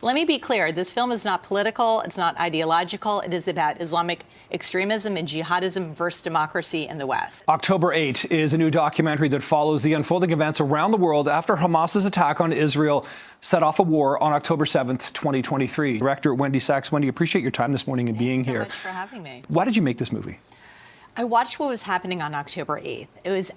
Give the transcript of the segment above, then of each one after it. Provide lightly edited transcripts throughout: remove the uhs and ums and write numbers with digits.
Let me be clear. This film is not political. It's not ideological. It is about Islamic extremism and jihadism versus democracy in the West. October 8 is a new documentary that follows the unfolding events around the world after Hamas's attack on Israel set off a war on October 7th, 2023. Director Wendy Sachs. Wendy, appreciate your time this morning and being here. Thanks so much for having me. Why did you make this movie? I watched what was happening on October 8th. It was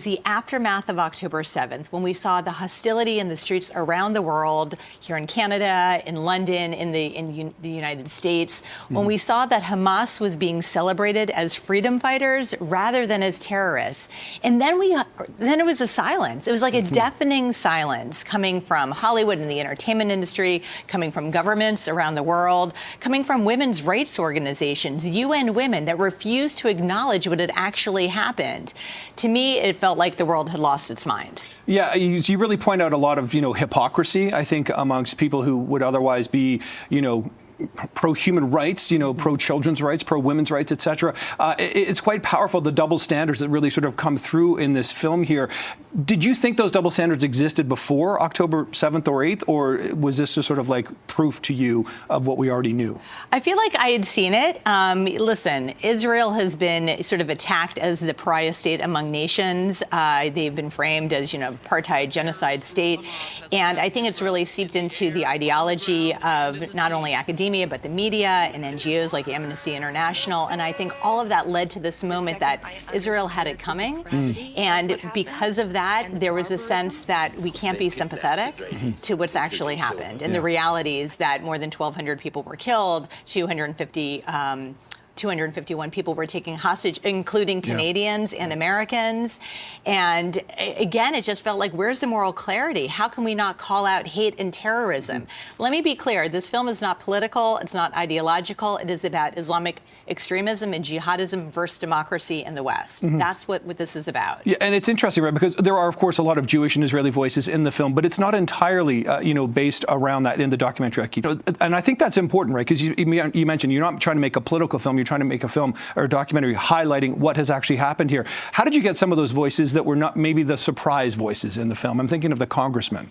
the aftermath of October 7th when we saw the hostility in the streets around the world, here in Canada, in London, in the United States, when we saw that Hamas was being celebrated as freedom fighters rather than as terrorists. And then it was a silence. It was like a deafening silence coming from Hollywood and the entertainment industry, coming from governments around the world, coming from women's rights organizations, UN Women, that refused to acknowledge what had actually happened. To me, it felt like the world had lost its mind. Yeah, you really point out a lot of, hypocrisy, I think, amongst people who would otherwise be, pro-human rights, pro-children's rights, pro-women's rights, etc. It's quite powerful, the double standards that really sort of come through in this film here. Did you think those double standards existed before October 7th or 8th, or was this just sort of like proof to you of what we already knew? I feel like I had seen it. Listen, Israel has been sort of attacked as the pariah state among nations. They've been framed as, apartheid genocide state. And I think it's really seeped into the ideology of not only academia, but the media and NGOs like Amnesty International. And I think all of that led to this moment that Israel had it coming. And because of that, there was a sense that we can't be sympathetic to what's actually happened. And the reality is that more than 1,200 people were killed, 251 people were taken hostage, including Canadians and Americans. And again, it just felt like, where's the moral clarity? How can we not call out hate and terrorism? Let me be clear. This film is not political. It's not ideological. It is about Islamic extremism and jihadism versus democracy in the West. That's what this is about. Yeah, and it's interesting, right? Because there are, of course, a lot of Jewish and Israeli voices in the film, but it's not entirely, based around that in the documentary. And I think that's important, right? Because you mentioned you're not trying to make a political film. You're trying to make a film or a documentary highlighting what has actually happened here. How did you get some of those voices that were not maybe the surprise voices in the film? I'm thinking of the congressman.